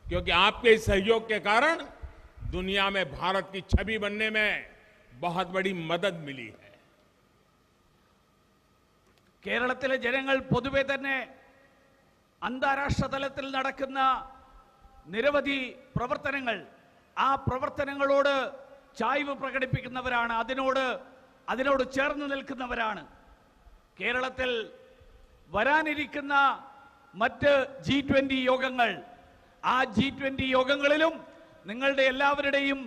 क्योंकि आपके इस सहयोग के कारण दुनिया में भारत की छवि बनने में बहुत बड़ी मदद मिली है। കേരളത്തിലെ ജനങ്ങൾ പൊതുവെ തന്നെ അന്താരാഷ്ട്ര തലത്തിൽ നടക്കുന്ന നിരവധി പ്രവർത്തനങ്ങൾ ആ പ്രവർത്തനങ്ങളോട് ചായ്വ് പ്രകടിപ്പിക്കുന്നവരാണ്, അതിനോട് ചേർന്ന് നിൽക്കുന്നവരാണ്. കേരളത്തിൽ വരാനിരിക്കുന്ന മറ്റ് G20 യോഗങ്ങൾ, ആ G20 യോഗങ്ങളിലും നിങ്ങളുടെ എല്ലാവരുടെയും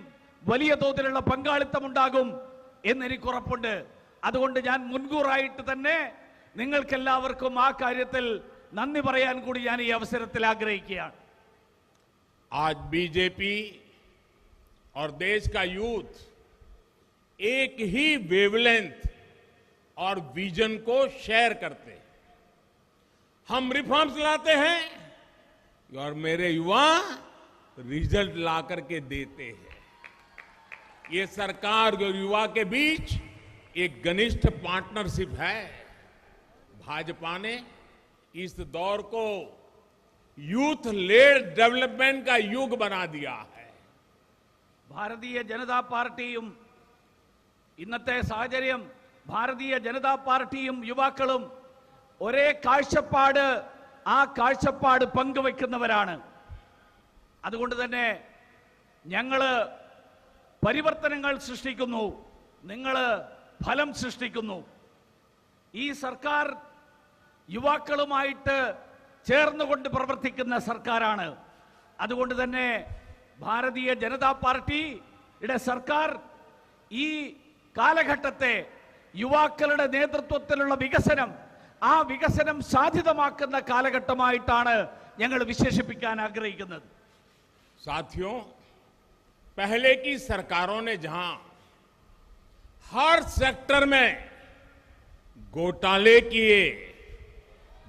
വലിയ തോതിലുള്ള പങ്കാളിത്തം ഉണ്ടാകും എന്നെനിക്ക് ഉറപ്പുണ്ട്. അതുകൊണ്ട് ഞാൻ മുൻകൂറായിട്ട് തന്നെ നിങ്ങൾക്കെല്ലാവർക്കും ആ കാര്യത്തിൽ നന്ദി പറയാൻ കൂടി ഞാൻ ഈ അവസരത്തിൽ ആഗ്രഹിക്കുകയാണ്. आज बीजेपी और देश का यूथ एक ही वेवलेंथ और विजन को शेयर करते हैं। हम रिफॉर्म्स लाते हैं और मेरे युवा रिजल्ट ला करके देते हैं। ये सरकार और युवा के बीच एक घनिष्ठ पार्टनरशिप है। भाजपा ने इस दौर को യൂത്ത് ലേഡ് ഡെവലപ്മെന്റ് का युग बना दिया है. ഭാരതീയ ജനതാ പാർട്ടിയും ഇന്നത്തെ സാഹചര്യം ഭാരതീയ ജനതാ പാർട്ടിയും യുവാക്കളും ഒരേ കാഴ്ചപ്പാട് പങ്കുവെക്കുന്നവരാണ്. അതുകൊണ്ട് തന്നെ ഞങ്ങൾ പരിവർത്തനങ്ങൾ സൃഷ്ടിക്കുന്നു, നിങ്ങൾ ഫലം സൃഷ്ടിക്കുന്നു. ഈ സർക്കാർ യുവാക്കളുമായിട്ട് ചേർന്നുകൊണ്ട് പ്രവർത്തിക്കുന്ന സർക്കാരാണ്. അതുകൊണ്ട് തന്നെ ഭാരതീയ ജനതാ പാർട്ടിയുടെ സർക്കാർ ഈ കാലഘട്ടത്തെ യുവാക്കളുടെ നേതൃത്വത്തിലുള്ള വികസനം, ആ വികസനം സാധ്യതമാക്കുന്ന കാലഘട്ടമായിട്ടാണ് ഞങ്ങൾ വിശേഷിപ്പിക്കാൻ ആഗ്രഹിക്കുന്നത്. साथियों, पहले की सरकारों ने जहां हर सेक्टर में घोटाले किए,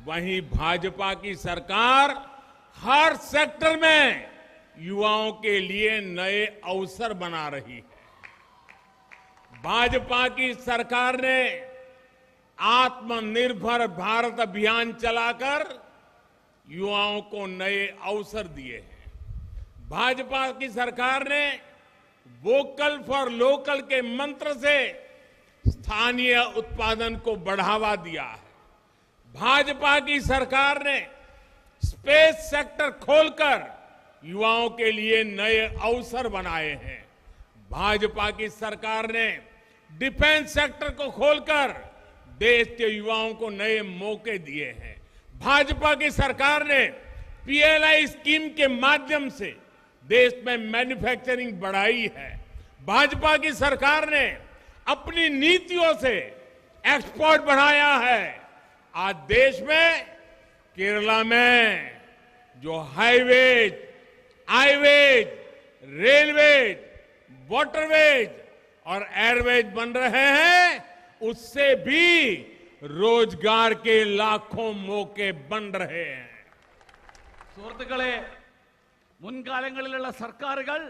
वहीं भाजपा की सरकार हर सेक्टर में युवाओं के लिए नए अवसर बना रही है. भाजपा की सरकार ने आत्मनिर्भर भारत अभियान चलाकर युवाओं को नए अवसर दिए हैं. भाजपा की सरकार ने वोकल फॉर लोकल के मंत्र से स्थानीय उत्पादन को बढ़ावा दिया है. भाजपा की सरकार ने स्पेस सेक्टर खोलकर युवाओं के लिए नए अवसर बनाए हैं. भाजपा की सरकार ने डिफेंस सेक्टर को खोलकर देश के युवाओं को नए मौके दिए हैं. भाजपा की सरकार ने PLI स्कीम के माध्यम से देश में मैन्युफैक्चरिंग बढ़ाई है. भाजपा की सरकार ने अपनी नीतियों से एक्सपोर्ट बढ़ाया है. आज देश में केरला में जो हाईवेज, आईवेज, रेलवेज, वाटरवेज और एयरवेज बन रहे हैं, उससे भी रोजगार के लाखों मौके बन रहे हैं. സുഹൃത്തുക്കളെ, മുൻകാലങ്ങളിലുള്ള സർക്കാരുകൾ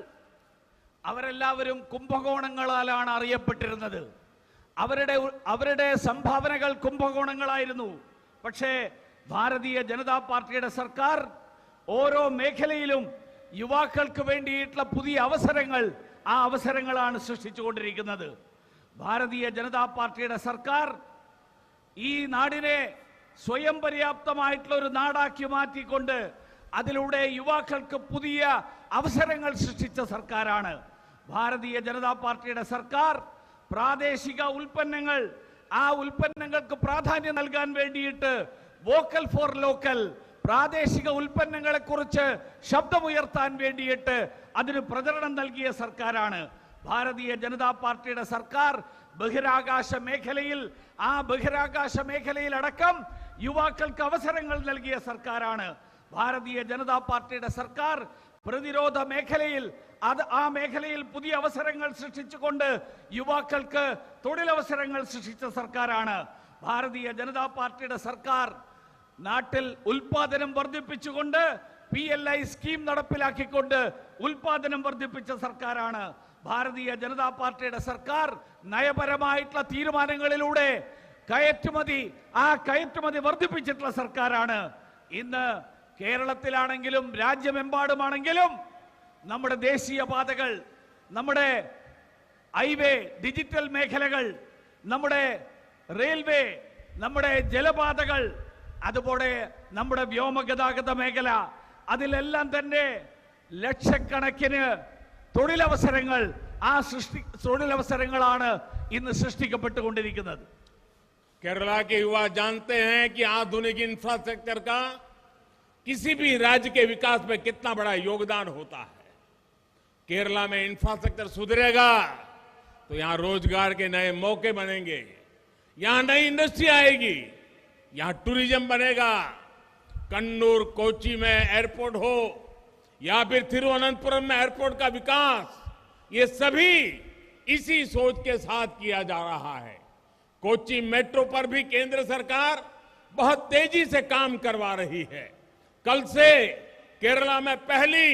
അവരെല്ലാവരും കുംഭകോണങ്ങളാലാണ് അറിയപ്പെട്ടിരുന്നത്. അവരുടെ സംഭാവനകൾ കുംഭകോണങ്ങളായിരുന്നു. പക്ഷേ ഭാരതീയ ജനതാ പാർട്ടിയുടെ സർക്കാർ ഓരോ മേഖലയിലും യുവാക്കൾക്ക് വേണ്ടിയിട്ടുള്ള പുതിയ അവസരങ്ങൾ, ആ അവസരങ്ങളാണ് സൃഷ്ടിച്ചുകൊണ്ടിരിക്കുന്നത്. ഭാരതീയ ജനതാ പാർട്ടിയുടെ സർക്കാർ ഈ നാടിനെ സ്വയം പര്യാപ്തമായിട്ടുള്ള ഒരു നാടാക്കി മാറ്റിക്കൊണ്ട് അതിലൂടെ യുവാക്കൾക്ക് പുതിയ അവസരങ്ങൾ സൃഷ്ടിച്ച സർക്കാരാണ്. ഭാരതീയ ജനതാ പാർട്ടിയുടെ സർക്കാർ പ്രാദേശിക ഉൽപ്പന്നങ്ങൾ, ആ ഉൽപ്പന്നങ്ങൾക്ക് പ്രാധാന്യം നൽകാൻ വേണ്ടിയിട്ട് വോക്കൽ ഫോർ ലോക്കൽ, പ്രാദേശിക ഉൽപ്പന്നങ്ങളെ കുറിച്ച് ശബ്ദമുയർത്താൻ വേണ്ടിയിട്ട് അതിന് പ്രചരണം നൽകിയ സർക്കാരാണ്. ഭാരതീയ ജനതാ പാർട്ടിയുടെ സർക്കാർ ബഹിരാകാശ മേഖലയിൽ, ആ ബഹിരാകാശ മേഖലയിൽ അടക്കം യുവാക്കൾക്ക് അവസരങ്ങൾ നൽകിയ സർക്കാരാണ്. ഭാരതീയ ജനതാ പാർട്ടിയുടെ സർക്കാർ പ്രതിരോധ മേഖലയിൽ, ആ മേഖലയിൽ പുതിയ അവസരങ്ങൾ സൃഷ്ടിച്ചുകൊണ്ട് യുവാക്കൾക്ക് തൊഴിലവസരങ്ങൾ സൃഷ്ടിച്ച സർക്കാരാണ്. ഭാരതീയ ജനതാ പാർട്ടിയുടെ സർക്കാർ നാട്ടിൽ ഉൽപാദനം വർദ്ധിപ്പിച്ചുകൊണ്ട് PLI സ്കീം നടപ്പിലാക്കിക്കൊണ്ട് ഉൽപാദനം വർദ്ധിപ്പിച്ച സർക്കാരാണ്. ഭാരതീയ ജനതാ പാർട്ടിയുടെ സർക്കാർ നയപരമായിട്ടുള്ള തീരുമാനങ്ങളിലൂടെ കയറ്റുമതി വർദ്ധിപ്പിച്ചിട്ടുള്ള സർക്കാരാണ്. ഇന്ന് കേരളത്തിലാണെങ്കിലും രാജ്യമെമ്പാടുമാണെങ്കിലും നമ്മുടെ ദേശീയ പാതകൾ, നമ്മുടെ ഹൈവേ, ഡിജിറ്റൽ മേഖലകൾ, നമ്മുടെ റെയിൽവേ, നമ്മുടെ ജലപാതകൾ, അതുപോലെ നമ്മുടെ വ്യോമഗതാഗത മേഖല, അതിലെല്ലാം തന്നെ ലക്ഷക്കണക്കിന് തൊഴിലവസരങ്ങൾ, തൊഴിലവസരങ്ങളാണ് ഇന്ന് സൃഷ്ടിക്കപ്പെട്ടുകൊണ്ടിരിക്കുന്നത്. केरला के युवा जानते हैं कि आधुनिक इंफ्रास्ट्रक्चर का किसी भी राज्य के विकास में कितना बड़ा योगदान होता है। केरला में इंफ्रास्ट्रक्चर सुधरेगा तो यहां रोजगार के नए मौके बनेंगे, यहां नई इंडस्ट्री आएगी, यहां टूरिज्म बनेगा। कन्नूर, कोच्चि में एयरपोर्ट हो या फिर तिरुवनंतपुरम में एयरपोर्ट का विकास, ये सभी इसी सोच के साथ किया जा रहा है। कोच्चि मेट्रो पर भी केंद्र सरकार बहुत तेजी से काम करवा रही है। कल से केरला में पहली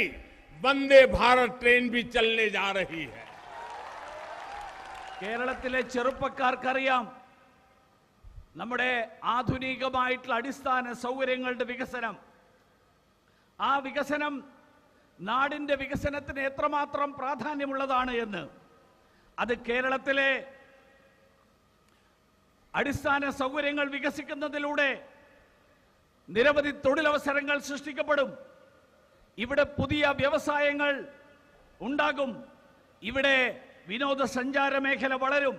वंदे भारत ट्रेन भी चलने जा रही है। കേരളത്തിലെ ചെറുപ്പക്കാർക്കറിയാം നമ്മുടെ ആധുനികമായിട്ടുള്ള അടിസ്ഥാന സൗകര്യങ്ങളുടെ വികസനം, ആ വികസനം നാടിന്റെ വികസനത്തിന് എത്രമാത്രം പ്രാധാന്യമുള്ളതാണ് എന്ന്. അത് കേരളത്തിലെ അടിസ്ഥാന സൗകര്യങ്ങൾ വികസിക്കുന്നതിലൂടെ നിരവധി തൊഴിലവസരങ്ങൾ സൃഷ്ടിക്കപ്പെടും. ഇവിടെ പുതിയ വ്യവസായങ്ങൾ ഉണ്ടാകും. ഇവിടെ വിനോദസഞ്ചാര മേഖല വളരും.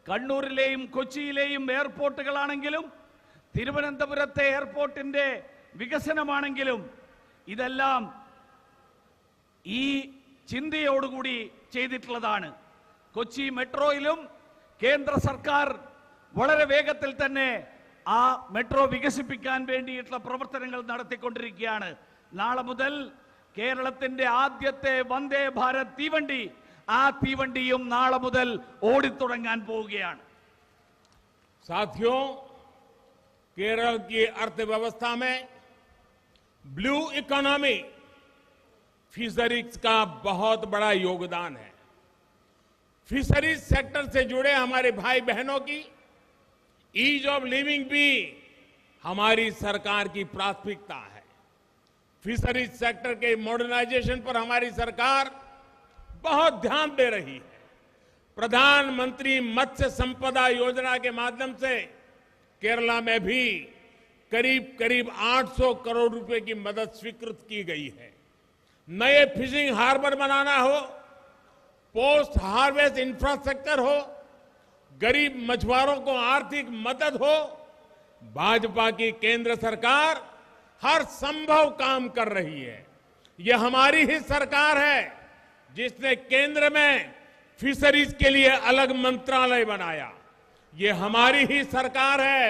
കണ്ണൂരിലെയും കൊച്ചിയിലെയും എയർപോർട്ടുകളാണെങ്കിലും തിരുവനന്തപുരത്തെ എയർപോർട്ടിന്റെ വികസനമാണെങ്കിലും ഇതെല്ലാം ഈ ചിന്തയോടുകൂടി ചെയ്തിട്ടുള്ളതാണ്. കൊച്ചി മെട്രോയിലും കേന്ദ്ര സർക്കാർ വളരെ വേഗത്തിൽ തന്നെ ആ മെട്രോ വികസിപ്പിക്കാൻ വേണ്ടിയിട്ടുള്ള പ്രവർത്തനങ്ങൾ നടത്തിക്കൊണ്ടിരിക്കുകയാണ്. നാളെ മുതൽ കേരളത്തിന്റെ ആദ്യത്തെ വന്ദേ ഭാരത് തീവണ്ടി, ആ തീവണ്ടിയും നാളെ മുതൽ ഓടിത്തുടങ്ങാൻ പോവുകയാണ്. साथियों, केरल की अर्थव्यवस्था में ब्लू इकोनॉमी, फिशरीज का बहुत बड़ा योगदान है। फिशरीज सेक्टर से जुड़े हमारे भाई बहनों की ईज ऑफ लिविंग भी हमारी सरकार की प्राथमिकता है। फिशरीज सेक्टर के मॉडर्नाइजेशन पर हमारी सरकार बहुत ध्यान दे रही है। प्रधानमंत्री मत्स्य संपदा योजना के माध्यम से केरला में भी करीब करीब 800 करोड़ रुपए की मदद स्वीकृत की गई है। नए फिशिंग हार्बर बनाना हो, पोस्ट हार्वेस्ट इंफ्रास्ट्रक्चर हो, गरीब मछुआरों को आर्थिक मदद हो, भाजपा की केंद्र सरकार हर संभव काम कर रही है। यह हमारी ही सरकार है जिसने केंद्र में फिशरीज के लिए अलग मंत्रालय बनाया। ये हमारी ही सरकार है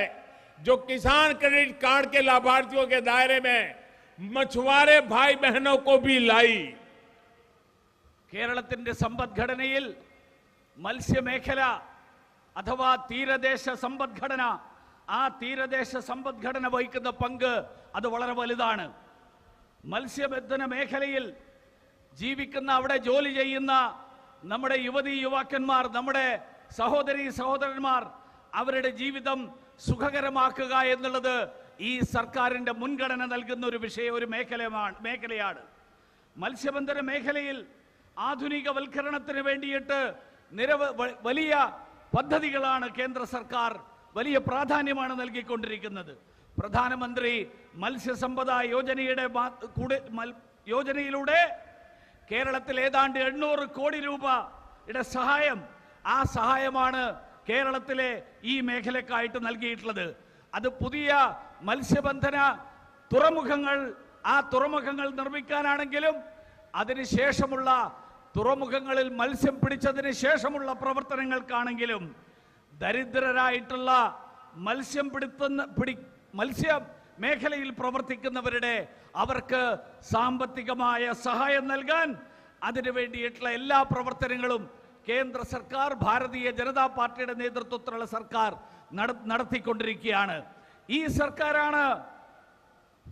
जो किसान क्रेडिट कार्ड के लाभार्थियों के दायरे में मछुआरे भाई बहनों को भी लाई। കേരളത്തിന്റെ സമ്പദ്ഘടനയിൽ മത്സ്യമേഖല അഥവാ തീരദേശ സമ്പദ്ഘടന, ആ തീരദേശ സമ്പദ്ഘടന വഹിക്കുന്ന പങ്ക് അത് വളരെ വലുതാണ്. മത്സ്യബന്ധന മേഖലയിൽ ജീവിക്കുന്ന, അവിടെ ജോലി ചെയ്യുന്ന നമ്മുടെ യുവതീ യുവാക്കന്മാർ, നമ്മുടെ സഹോദരീ സഹോദരന്മാർ, അവരുടെ ജീവിതം സുഖകരമാക്കുക എന്നുള്ളത് ഈ സർക്കാരിന്റെ മുൻഗണന നൽകുന്ന ഒരു മേഖലയാണ്. മത്സ്യബന്ധന മേഖലയിൽ ആധുനികവൽക്കരണത്തിന് വേണ്ടിയിട്ട് വലിയ പദ്ധതികളാണ് കേന്ദ്ര സർക്കാർ, വലിയ പ്രാധാന്യമാണ് നൽകിക്കൊണ്ടിരിക്കുന്നത്. പ്രധാനമന്ത്രി മത്സ്യസമ്പദ യോജനയിലൂടെ കേരളത്തിൽ ഏതാണ്ട് 800 കോടി രൂപയുടെ സഹായം, ആ സഹായമാണ് കേരളത്തിലെ ഈ മേഖലക്കായിട്ട് നൽകിയിട്ടുള്ളത്. അത് പുതിയ മത്സ്യബന്ധന തുറമുഖങ്ങൾ, ആ തുറമുഖങ്ങൾ നിർമ്മിക്കാനാണെങ്കിലും അതിനുശേഷമുള്ള തുറമുഖങ്ങളിൽ മത്സ്യം പിടിച്ചതിന് ശേഷമുള്ള പ്രവർത്തനങ്ങൾക്കാണെങ്കിലും ദരിദ്രരായിട്ടുള്ള മത്സ്യ മേഖലയിൽ പ്രവർത്തിക്കുന്നവരുടെ അവർക്ക് സാമ്പത്തികമായ സഹായം നൽകാൻ അതിനു വേണ്ടിയിട്ടുള്ള എല്ലാ പ്രവർത്തനങ്ങളും കേന്ദ്ര സർക്കാർ, ഭാരതീയ ജനതാ പാർട്ടിയുടെ നേതൃത്വത്തിലുള്ള സർക്കാർ നടത്തിക്കൊണ്ടിരിക്കുകയാണ്. ഈ സർക്കാരാണ്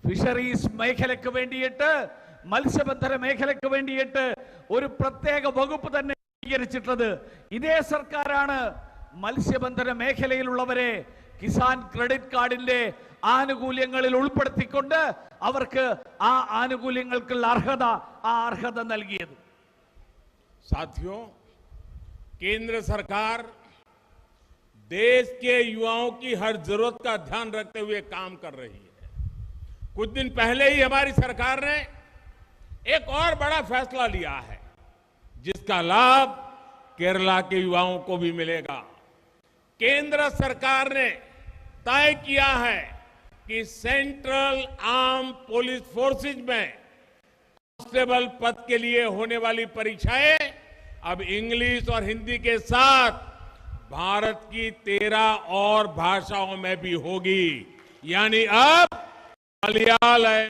ഫിഷറീസ് മേഖലയ്ക്ക് വേണ്ടിയിട്ട്, മത്സ്യബന്ധന മേഖലയ്ക്ക് വേണ്ടിയിട്ട് ഒരു പ്രത്യേക വകുപ്പ് തന്നെ രൂപീകരിച്ചിട്ടുള്ളത്. ഇതേ സർക്കാരാണ് മത്സ്യബന്ധന മേഖലയിലുള്ളവരെ കിസാൻ ക്രെഡിറ്റ് കാർഡിന്റെ ആനുകൂല്യങ്ങളിൽ ഉൾപ്പെടുത്തിക്കൊണ്ട് അവർക്ക് ആ ആനുകൂല്യങ്ങൾക്കുള്ള അർഹത നൽകിയത്. साथियों, केंद्र सरकार देश के युवाओं की हर जरूरत का ध्यान रखते हुए काम कर रही है. कुछ दिन पहले ही हमारी सरकार ने एक और बड़ा फैसला लिया है, जिसका लाभ केरला के युवाओं को भी मिलेगा. केंद्र सरकार ने तय किया है कि सेंट्रल आर्म पुलिस फोर्सेज में कांस्टेबल पद के लिए होने वाली परीक्षाएं अब इंग्लिश और हिंदी के साथ भारत की 13 और भाषाओं में भी होगी. यानी अब मलयालम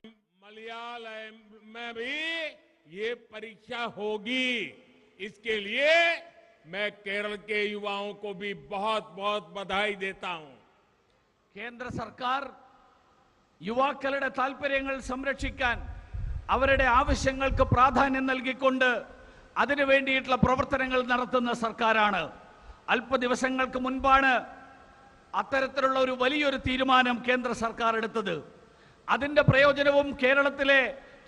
में भी ये परीक्षा होगी. इसके लिए मैं केरल के युवाओं को भी बहुत बहुत बधाई देता हूं. കേന്ദ്ര സർക്കാർ യുവാക്കളുടെ താൽപര്യങ്ങൾ സംരക്ഷിക്കാൻ അവരുടെ ആവശ്യങ്ങൾക്ക് പ്രാധാന്യം നൽകിക്കൊണ്ട് അതിനു വേണ്ടിയിട്ടുള്ള പ്രവർത്തനങ്ങൾ നടത്തുന്ന സർക്കാരാണ്. അല്പ ദിവസങ്ങൾക്ക് മുൻപാണ് അത്തരത്തിലുള്ള ഒരു വലിയൊരു തീരുമാനം കേന്ദ്ര സർക്കാർ എടുത്തത്. അതിന്റെ പ്രയോജനവും കേരളത്തിലെ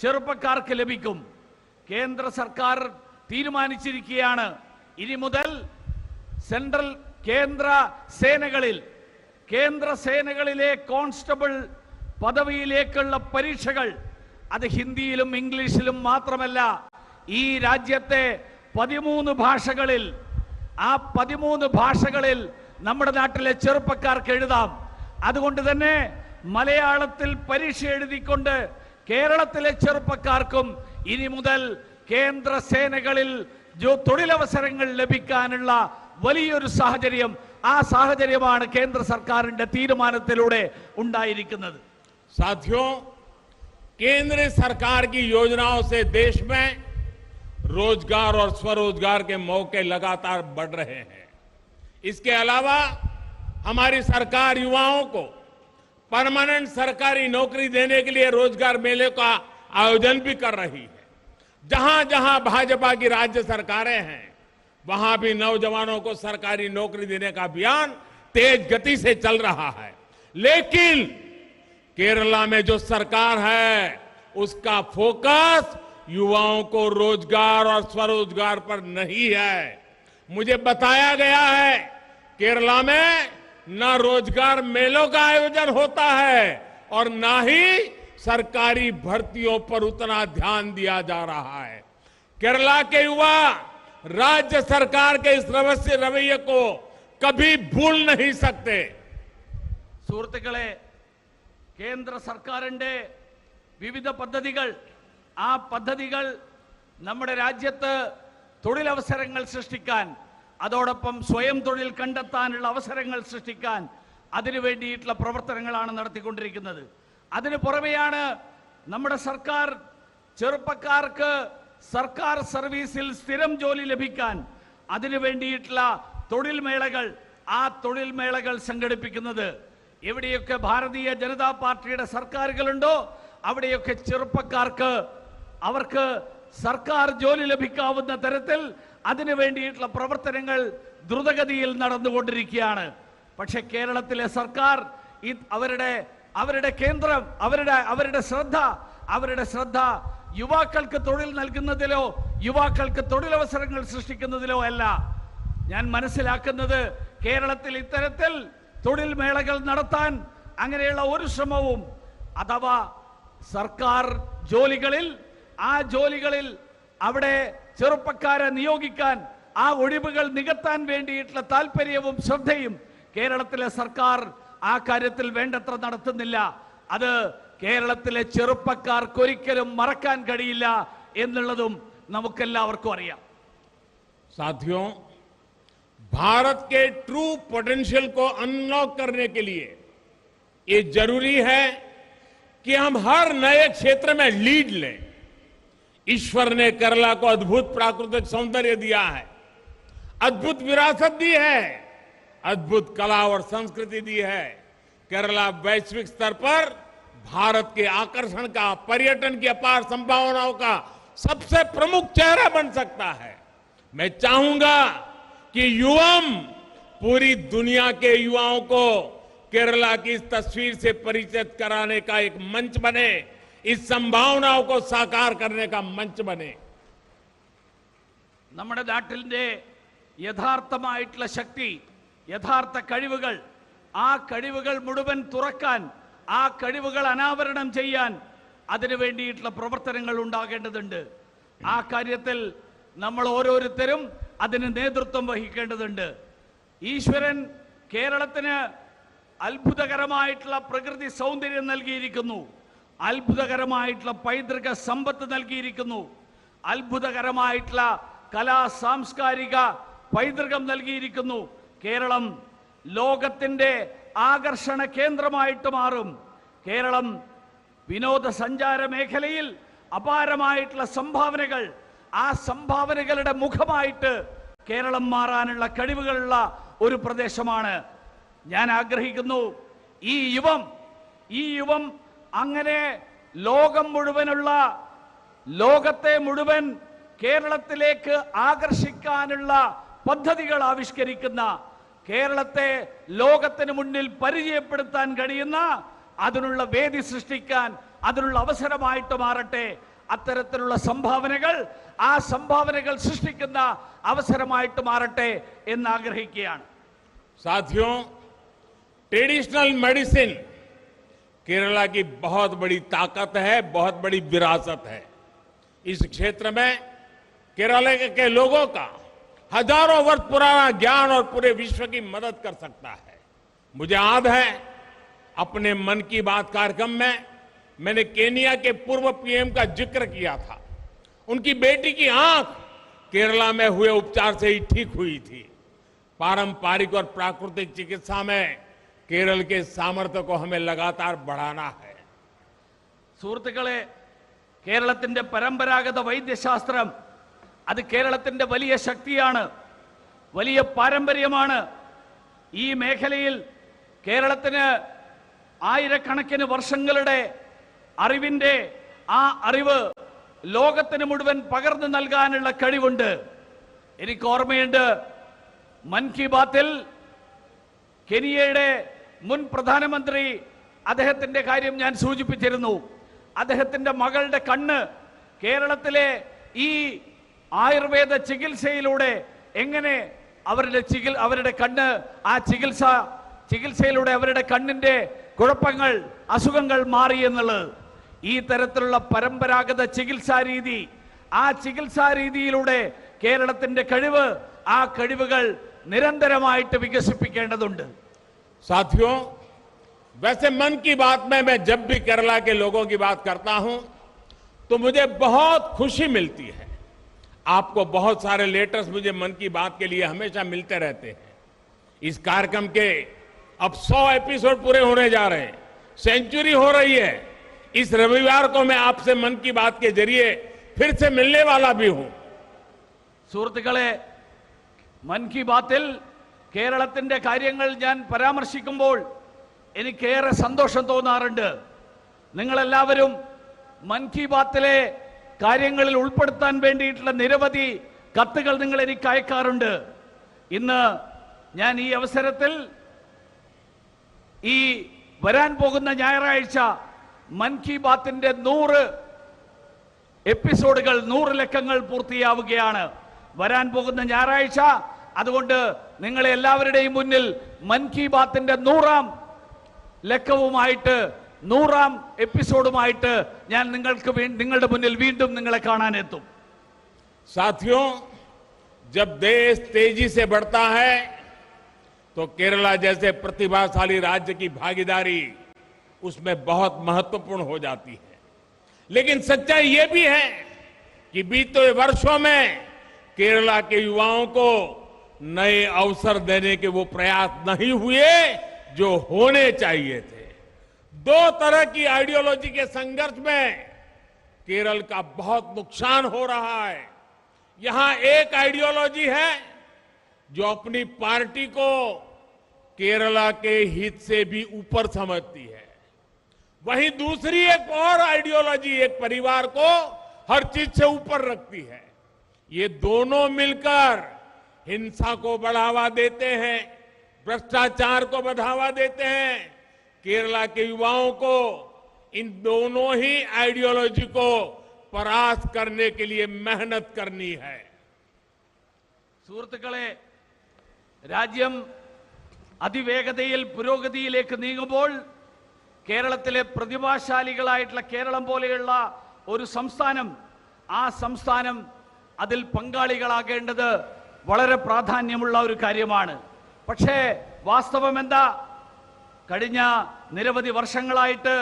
ചെറുപ്പക്കാർക്ക് ലഭിക്കും. കേന്ദ്ര സർക്കാർ തീരുമാനിച്ചിരിക്കുകയാണ്, ഇനി മുതൽ കേന്ദ്ര സേനകളിലെ കോൺസ്റ്റബിൾ പദവിയിലേക്കുള്ള പരീക്ഷകൾ അത് ഹിന്ദിയിലും ഇംഗ്ലീഷിലും മാത്രമല്ല, ഈ രാജ്യത്തെ 13 ഭാഷകളിൽ, ആ 13 ഭാഷകളിൽ നമ്മുടെ നാട്ടിലെ ചെറുപ്പക്കാർക്ക് എഴുതാം. അതുകൊണ്ട് തന്നെ മലയാളത്തിൽ പരീക്ഷ എഴുതിക്കൊണ്ട് കേരളത്തിലെ ചെറുപ്പക്കാർക്കും ഇനി മുതൽ കേന്ദ്ര സേനകളിൽ തൊഴിലവസരങ്ങൾ ലഭിക്കാനുള്ള വലിയൊരു സാഹചര്യം, ആ സാഹചര്യമാണ് കേന്ദ്ര സർക്കാരിന്റെ തീരുമാനത്തിലൂടെ ഉണ്ടായിരിക്കുന്നത്. साथियों, केंद्र सरकार की योजनाओं से देश में रोजगार और स्वरोजगार के मौके लगातार बढ़ रहे हैं. इसके अलावा हमारी सरकार युवाओं को परमानेंट सरकारी नौकरी देने के लिए रोजगार मेले का आयोजन भी कर रही है. जहां जहां भाजपा की राज्य सरकारें हैं, वहां भी नौजवानों को सरकारी नौकरी देने का अभियान तेज गति से चल रहा है. लेकिन केरला में जो सरकार है, उसका फोकस युवाओं को रोजगार और स्वरोजगार पर नहीं है. मुझे बताया गया है केरला में न रोजगार मेलों का आयोजन होता है और न ही सरकारी भर्तियों पर उतना ध्यान दिया जा रहा है. केरला के युवा राज्य सरकार के इस रवैये को कभी भूल नहीं सकते. സുഹൃത്തുക്കളെ, കേന്ദ്ര സർക്കാരിന്റെ വിവിധ പദ്ധതികൾ, ആ പദ്ധതികൾ നമ്മുടെ രാജ്യത്ത് തൊഴിലവസരങ്ങൾ സൃഷ്ടിക്കാൻ, അതോടൊപ്പം സ്വയം തൊഴിൽ കണ്ടെത്താനുള്ള അവസരങ്ങൾ സൃഷ്ടിക്കാൻ അതിനു വേണ്ടിയിട്ടുള്ള പ്രവർത്തനങ്ങളാണ് നടത്തിക്കൊണ്ടിരിക്കുന്നത്. അതിനു പുറമെയാണ് നമ്മുടെ സർക്കാർ ചെറുപ്പക്കാർക്ക് സർക്കാർ സർവീസിൽ സ്ഥിരം ജോലി ലഭിക്കാൻ അതിനു വേണ്ടിയിട്ടുള്ള തൊഴിൽ മേളകൾ സംഘടിപ്പിക്കുന്നത്. എവിടെയൊക്കെ ഭാരതീയ ജനതാ പാർട്ടിയുടെ സർക്കാരുകളുണ്ടോ അവിടെയൊക്കെ ചെറുപ്പക്കാർക്ക് അവർക്ക് സർക്കാർ ജോലി ലഭിക്കാവുന്ന തരത്തിൽ അതിനു വേണ്ടിയിട്ടുള്ള പ്രവർത്തനങ്ങൾ ദ്രുതഗതിയിൽ നടന്നുകൊണ്ടിരിക്കുകയാണ്. പക്ഷേ കേരളത്തിലെ സർക്കാർ അവരുടെ കേന്ദ്രം, അവരുടെ ശ്രദ്ധ യുവാക്കൾക്ക് തൊഴിൽ നൽകുന്നതിലോ യുവാക്കൾക്ക് തൊഴിലവസരങ്ങൾ സൃഷ്ടിക്കുന്നതിലോ അല്ല. ഞാൻ മനസ്സിലാക്കുന്നത് കേരളത്തിൽ ഇത്തരത്തിൽ തൊഴിൽ മേളകൾ നടത്താൻ അങ്ങനെയുള്ള ഒരു ശ്രമവും, അഥവാ സർക്കാർ ജോലികളിൽ അവിടെ ചെറുപ്പക്കാരെ നിയോഗിക്കാൻ, ആ ഒഴിവുകൾ നികത്താൻ വേണ്ടിയിട്ടുള്ള താല്പര്യവും ശ്രദ്ധയും കേരളത്തിലെ സർക്കാർ ആ കാര്യത്തിൽ വേണ്ടത്ര നടത്തുന്നില്ല. അത് കേരളത്തിലെ ചെറുപ്പക്കാർക്ക് ഒരിക്കലും മറക്കാൻ കഴിയില്ല എന്നുള്ളതും നമുക്കെല്ലാവർക്കും അറിയാം. साथियों, भारत के ट्रू पोटेंशियल को अनलॉक करने के लिए ये जरूरी है कि हम हर नए क्षेत्र में लीड लें. ईश्वर ने केरला को अद्भुत प्राकृतिक सौंदर्य दिया है, अद्भुत विरासत दी है, अद्भुत कला और संस्कृति दी है. केरला वैश्विक स्तर पर भारत के आकर्षण का, पर्यटन की अपार संभावनाओं का सबसे प्रमुख चेहरा बन सकता है. मैं चाहूंगा कि युवम पूरी दुनिया के युवाओं को केरला की इस तस्वीर से परिचित कराने का एक मंच बने, इस संभावनाओं को साकार करने का मंच बने। നമ്മുടെ നാട്ടിലെ യഥാർത്ഥമായിട്ടുള്ള ശക്തി, യഥാർത്ഥ കഴിവുകൾ, ആ കഴിവുകൾ മുഴുവൻ തുറക്കാൻ, ആ കഴിവുകൾ അനാവരണം ചെയ്യാൻ അതിനു വേണ്ടിയിട്ടുള്ള പ്രവർത്തനങ്ങൾ ഉണ്ടാകേണ്ടതുണ്ട്. ആ കാര്യത്തിൽ നമ്മൾ ഓരോരുത്തരും അതിന് നേതൃത്വം വഹിക്കേണ്ടതുണ്ട്. ഈശ്വരൻ കേരളത്തിന് അത്ഭുതകരമായിട്ടുള്ള പ്രകൃതി സൗന്ദര്യം നൽകിയിരിക്കുന്നു, അത്ഭുതകരമായിട്ടുള്ള പൈതൃക സമ്പത്ത് നൽകിയിരിക്കുന്നു, അത്ഭുതകരമായിട്ടുള്ള കലാ സാംസ്കാരിക പൈതൃകം നൽകിയിരിക്കുന്നു. കേരളം ലോകത്തിന്റെ ആകർഷണ കേന്ദ്രമായിട്ട് മാറും. കേരളം വിനോദസഞ്ചാര മേഖലയിൽ അപാരമായിട്ടുള്ള സംഭാവനകൾ, ആ സംഭാവനകളുടെ മുഖമായിട്ട് കേരളം മാറാനുള്ള കഴിവുകളുള്ള ഒരു പ്രദേശമാണ്. ഞാൻ ആഗ്രഹിക്കുന്നു ഈ യുവം അങ്ങനെ ലോകത്തെ മുഴുവൻ കേരളത്തിലേക്ക് ആകർഷിക്കാനുള്ള പദ്ധതികൾ ആവിഷ്കരിക്കുന്ന, കേരളത്തെ ലോകത്തിന് മുന്നിൽ പരിചയപ്പെടുത്താൻ കഴിയുന്ന അതിനുള്ള വേദി സൃഷ്ടിക്കാൻ അതിനുള്ള അവസരമായിട്ട് മാറട്ടെ. അത്തരത്തിലുള്ള സംഭാവനകൾ, ആ സംഭാവനകൾ സൃഷ്ടിക്കുന്ന അവസരമായിട്ട് മാറട്ടെ എന്ന് ആഗ്രഹിക്കുകയാണ്. साथियों, ट्रेडिशनल मेडिसिन केरला की बहुत बड़ी ताकत है, बहुत बड़ी विरासत है. इस क्षेत्र में केरला के लोगों का हजारों वर्ष पुराना ज्ञान और पूरे विश्व की मदद कर सकता है. मुझे याद है अपने मन की बात कार्यक्रम में मैंने केनिया के पूर्व पीएम का जिक्र किया था. उनकी बेटी की आंख केरला में हुए उपचार से ही ठीक हुई थी. पारंपरिक और प्राकृतिक चिकित्सा में केरल के सामर्थ्य को हमें लगातार बढ़ाना है. സുഹൃത്തുക്കളെ, കേരളത്തിന്റെ പരമ്പരാഗത വൈദ്യശാസ്ത്രം അത് കേരളത്തിന്റെ വലിയ ശക്തിയാണ്, വലിയ പാരമ്പര്യമാണ്. ഈ മേഖലയിൽ കേരളത്തിന് ആയിരക്കണക്കിന് വർഷങ്ങളുടെ അറിവിന്റെ ആ അറിവ് ലോകത്തിന് മുഴുവൻ പകർന്നു നൽകാനുള്ള കഴിവുണ്ട്. എനിക്ക് ഓർമ്മയുണ്ട്, മൻ കി ബാത്തിൽ കെനിയയുടെ മുൻ പ്രധാനമന്ത്രി അദ്ദേഹത്തിന്റെ കാര്യം ഞാൻ സൂചിപ്പിച്ചിരുന്നു. അദ്ദേഹത്തിന്റെ മകളുടെ കണ്ണ് കേരളത്തിലെ ഈ ആയുർവേദ ചികിത്സയിലൂടെ എങ്ങനെ അവരുടെ കണ്ണ് ആ ചികിത്സയിലൂടെ അവരുടെ കണ്ണിന്റെ കുഴപ്പങ്ങൾ, അസുഖങ്ങൾ മാറി എന്നുള്ളത്. ഈ തരത്തിലുള്ള പരമ്പരാഗത ചികിത്സാ രീതി, ആ ചികിത്സാ രീതിയിലൂടെ കേരളത്തിന്റെ കഴിവ്, ആ കഴിവുകൾ നിരന്തരമായിട്ട് വികസിപ്പിക്കേണ്ടതുണ്ട്. साथियों, वैसे मन की बात में मैं जब भी केरला के लोगों की बात करता हूं तो मुझे बहुत खुशी मिलती है. आपको बहुत सारे लेटर्स मुझे मन की बात के लिए हमेशा मिलते रहते हैं. इस कार्यक्रम के अब 100 एपिसोड पूरे होने जा रहे हैं, सेंचुरी हो रही है. इस रविवार को मैं आपसे मन की बात के जरिए फिर से मिलने वाला भी हूं. സുഹൃത്തുക്കളെ, മൻ കി ബാത്തിൽ കേരളത്തിന്റെ കാര്യങ്ങൾ ഞാൻ പരാമർശിക്കുമ്പോൾ എനിക്കേറെ സന്തോഷം തോന്നാറുണ്ട്. നിങ്ങളെല്ലാവരും മൻ കി ബാത്തിലെ കാര്യങ്ങളിൽ ഉൾപ്പെടുത്താൻ വേണ്ടിയിട്ടുള്ള നിരവധി കത്തുകൾ നിങ്ങൾ എനിക്ക് അയക്കാറുണ്ട്. ഇന്ന് ഞാൻ ഈ അവസരത്തിൽ ഈ വരാൻ പോകുന്ന ഞായറാഴ്ച മൻ കി ബാത്തിന്റെ 100 എപ്പിസോഡുകൾ, 100 ലക്കങ്ങൾ പൂർത്തിയാവുകയാണ് വരാൻ പോകുന്ന ഞായറാഴ്ച. അതുകൊണ്ട് നിങ്ങളെ എല്ലാവരുടെയും മുന്നിൽ മൻ കി ബാത്തിന്റെ 100ാം ലക്കവുമായിട്ട്, 100ാം എപ്പിസോഡുമായിട്ട് ഞാൻ നിങ്ങളുടെ മുന്നിൽ വീണ്ടും നിങ്ങളെ കാണാനെത്തും. साथियों, जब देश तेजी से बढ़ता है तो केरला जैसे प्रतिभाशाली राज्य की भागीदारी उसमें बहुत महत्वपूर्ण हो जाती है. लेकिन सच्चाई यह भी है कि बीते वर्षों में केरला के युवाओं को नए अवसर देने के वो प्रयास नहीं हुए जो होने चाहिए थे. दो तरह की आइडियोलॉजी के संघर्ष में केरल का बहुत नुकसान हो रहा है. यहां एक आइडियोलॉजी है जो अपनी पार्टी को केरला के हित से भी ऊपर समझती है. वहीं दूसरी एक और आइडियोलॉजी एक परिवार को हर चीज से ऊपर रखती है. ये दोनों मिलकर हिंसा को बढ़ावा देते हैं, भ्रष्टाचार को बढ़ावा देते हैं। केरला के युवाओं को इन दोनों ही आइडियोलॉजी को परास्त करने के लिए मेहनत करनी है। സുഹൃത്തുക്കളെ, രാജ്യം അതിവേഗതയിൽ പുരോഗതിയിലേക്ക് നീങ്ങുമ്പോൾ കേരളത്തിലെ പ്രതിഭാശാലികളായിട്ടുള്ള കേരളം പോലെയുള്ള ഒരു സംസ്ഥാനം, ആ സംസ്ഥാനം അതിൽ പങ്കാളികളാകേണ്ടത് വളരെ പ്രാധാന്യമുള്ള ഒരു കാര്യമാണ്. പക്ഷേ വാസ്തവം എന്താ? കഴിഞ്ഞ നിരവധി വർഷങ്ങളായിട്ട്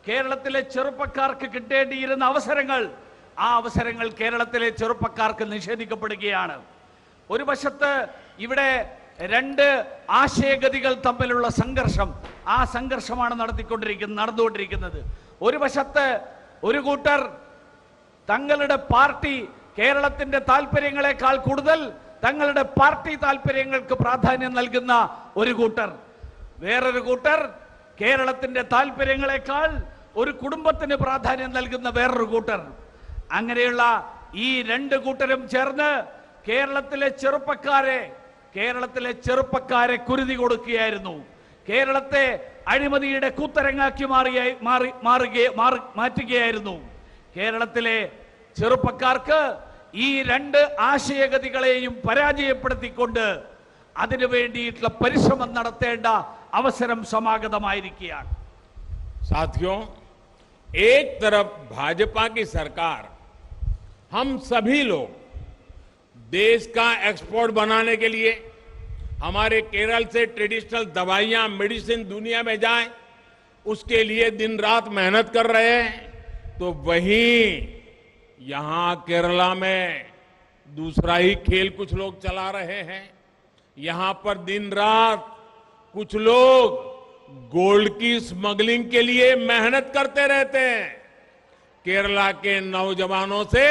കേരളത്തിലെ ചെറുപ്പക്കാർക്ക് കിട്ടേണ്ടിയിരുന്ന അവസരങ്ങൾ, ആ അവസരങ്ങൾ കേരളത്തിലെ ചെറുപ്പക്കാർക്ക് നിഷേധിക്കപ്പെടുകയാണ്. ഒരു വശത്ത് ഇവിടെ രണ്ട് ആശയഗതികൾ തമ്മിലുള്ള സംഘർഷം, ആ സംഘർഷമാണ് നടന്നുകൊണ്ടിരിക്കുന്നത്. ഒരു വശത്ത് ഒരു കൂട്ടർ തങ്ങളുടെ പാർട്ടി കേരളത്തിന്റെ താല്പര്യങ്ങളെക്കാൾ കൂടുതൽ തങ്ങളുടെ പാർട്ടി താല്പര്യങ്ങൾക്ക് പ്രാധാന്യം നൽകുന്ന ഒരു കൂട്ടർ, വേറൊരു കൂട്ടർ കേരളത്തിന്റെ താല്പര്യങ്ങളെക്കാൾ ഒരു കുടുംബത്തിന് പ്രാധാന്യം നൽകുന്ന വേറൊരു കൂട്ടർ. അങ്ങനെയുള്ള ഈ രണ്ട് കൂട്ടരും ചേർന്ന് കേരളത്തിലെ ചെറുപ്പക്കാരെ കുരുതി കൊടുക്കുകയായിരുന്നു. കേരളത്തെ അഴിമതിയുടെ കൂത്തരങ്ങാക്കി മാറ്റുകയായിരുന്നു. കേരളത്തിലെ ചെറുപ്പക്കാർക്ക് ഈ രണ്ട് ആശയഗതികളെയും പരാജയപ്പെടുത്തിക്കൊണ്ട് അതിനു വേണ്ടിയിട്ടുള്ള പരിശ്രമം നടത്തേണ്ട അവസരം സമാഗതമായിരിക്കുകയാണ്. साथियों, एक तरफ भाजपा की सरकार हम सभी लोग देश का एक्सपोर्ट बनाने के लिए हमारे केरल से ट्रेडिशनल दवाइयां, मेडिसिन दुनिया में जाए, उसके लिए दिन रात मेहनत कर रहे हैं, तो वहीं यहां केरला में दूसरा ही खेल कुछ लोग चला रहे हैं। यहां पर दिन रात कुछ लोग गोल्ड की स्मगलिंग के लिए मेहनत करते रहते हैं। केरला के नौजवानों से